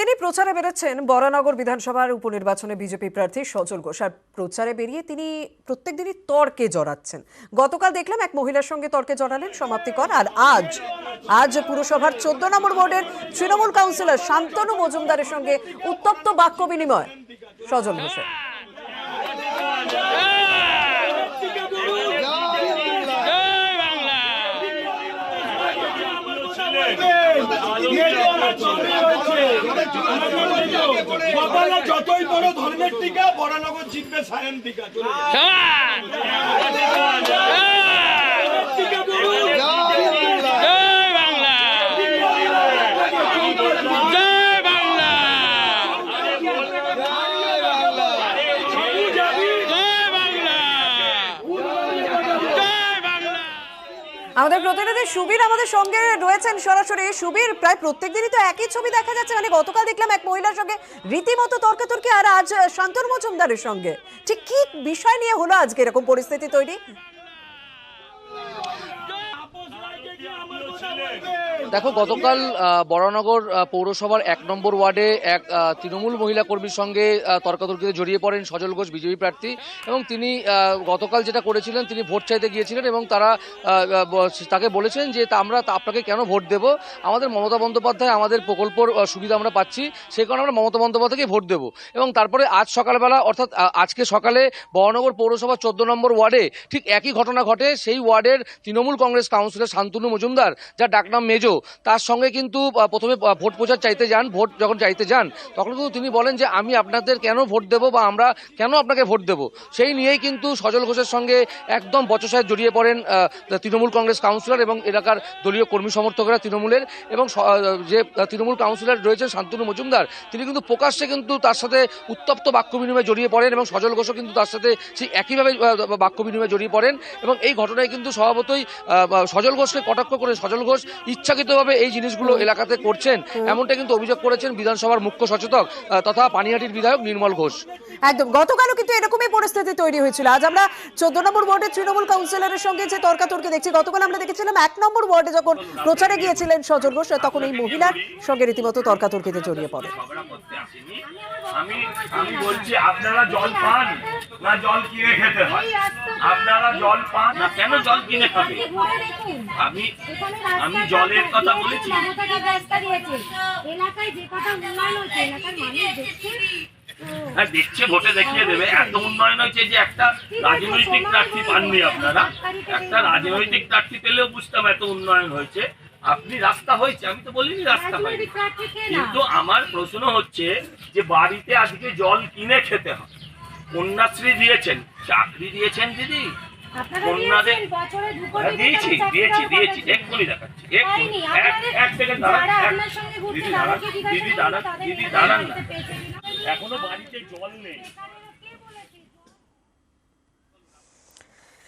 প্রতিদিনই প্রচারে বেরোচ্ছেন বরানগর বিধানসভার উপনির্বাচনে বিজেপি প্রার্থী সজল ঘোষ। আর প্রচারে বেরিয়ে তিনি প্রত্যেকদিনই তর্কে জড়াচ্ছেন। গতকাল দেখলাম এক মহিলার সঙ্গে তর্কে জড়ালেন সমাপ্তিকর। আর আজ পুরসভার 14 নম্বর ওয়ার্ডের তৃণমূল কাউন্সিলর শান্তনু মজুমদারের সঙ্গে উত্তপ্ত বাক্য বিনিময় সজল ঘোষের। যতই বড় ধর্মের টিকা বরানগর জিতবে সায়ন টিকা আমাদের প্রতিনিধি সুবীর আমাদের সঙ্গে রয়েছেন সরাসরি। সুবীর, প্রায় প্রত্যেকদিনই তো একই ছবি দেখা যাচ্ছে, মানে গতকাল দেখলাম এক মহিলার সঙ্গে রীতিমতো তর্কাতর্কি, আর আজ শান্তনু মজুমদারের সঙ্গে। ঠিক কি বিষয় নিয়ে হলো আজকে এরকম পরিস্থিতি তৈরি? দেখো, গতকাল বরানগর পৌরসভার 1 নম্বর ওয়ার্ডে এক তৃণমূল মহিলা কর্মীর সঙ্গে তর্কাতর্কিতে জড়িয়ে পড়েন সজল ঘোষ, বিজেপি প্রার্থী। এবং তিনি গতকাল যেটা করেছিলেন, তিনি ভোট চাইতে গিয়েছিলেন এবং তাকে বলেছেন যে আমরা আপনাকে কেন ভোট দেব, আমাদের মমতা বন্দ্যোপাধ্যায় আমাদের প্রকল্পর সুবিধা আমরা পাচ্ছি, সেই কারণে আমরা মমতা বন্দ্যোপাধ্যায়কে ভোট দেব। এবং তারপরে আজ সকালবেলা, অর্থাৎ আজকে সকালে বরানগর পৌরসভার 14 নম্বর ওয়ার্ডে ঠিক একই ঘটনা ঘটে। সেই ওয়ার্ডের তৃণমূল কংগ্রেস কাউন্সিলর শান্তনু মজুমদার, যার ডাকনাম মেজো, তার সঙ্গে কিন্তু প্রথমে ভোট প্রচার চাইতে যান। ভোট যখন চাইতে যান তখন কিন্তু তিনি বলেন যে আমি আপনাদের কেন ভোট দেব বা আমরা কেন আপনাকে ভোট দেব। সেই নিয়েই কিন্তু সজল ঘোষের সঙ্গে একদম বচসায় জড়িয়ে পড়েন তৃণমূল কংগ্রেস কাউন্সিলর এবং এলাকার দলীয় কর্মী সমর্থকরা তৃণমূলের। এবং যে তৃণমূল কাউন্সিলর রয়েছেন শান্তনু মজুমদার, তিনি কিন্তু প্রকাশ্যে কিন্তু তার সাথে উত্তপ্ত বাক্য বিনিময়ে জড়িয়ে পড়েন এবং সজল ঘোষও কিন্তু তার সাথে সেই একইভাবে বাক্য বিনিময়ে জড়িয়ে পড়েন। এবং এই ঘটনায় কিন্তু স্বভাবতই সজল ঘোষকে কটাক্ষ করে সজল ঘোষ ইচ্ছাকৃতভাবে এই জিনিসগুলো এলাকাতে করছেন, এমনটা কিন্তু অভিযোগ করেছেন বিধানসভার মুখ্য সচেতক তথা পানিহাটির বিধায়ক নির্মল ঘোষ। একদম, গতকালও কিন্তু এরকমই পরিস্থিতি তৈরি হয়েছিল। আজ আমরা 14 নম্বর ওয়ার্ডের তৃণমূল কাউন্সিলরের সঙ্গে যে তর্কাতর্কি দেখছি, গতকাল আমরা দেখেছিলাম 1 নম্বর ওয়ার্ডে যখন প্রচারে গিয়েছিলেন সজল ঘোষ, তখন এই মহিলার সঙ্গে রীতিমতো তর্কাতর্কিতে জড়িয়ে পড়ে। আমি বলছি, আপনারা জল পান না জল কিনে খেতে হয়? আপনারা জল পান না, কেন জল কিনে খাবে? আমি জলের কথা বলেছি। হ্যাঁ, দেখছে, ভোটে দেখিয়ে দেবে। এত উন্নয়ন হয়েছে যে একটা রাজনৈতিক প্রার্থী পাননি আপনারা। একটা রাজনৈতিক প্রার্থী পেলেও বুঝতাম এত উন্নয়ন হয়েছে। আপনি রাস্তা হয়েছে, আমি তো বলিনি রাস্তা হয়নি, কিন্তু আমার প্রশ্ন হচ্ছে যে বাড়িতে আজকে জল কিনে খেতে হয়। কন্যাশ্রী দিয়েছেন, চাকরি দিয়েছেন দিদি, দিয়েছি এক্ষুনি দেখাচ্ছি। এক সেকেন্ড দাঁড়ান, দিদি দাঁড়ান না, এখনো বাড়িতে জল নেই।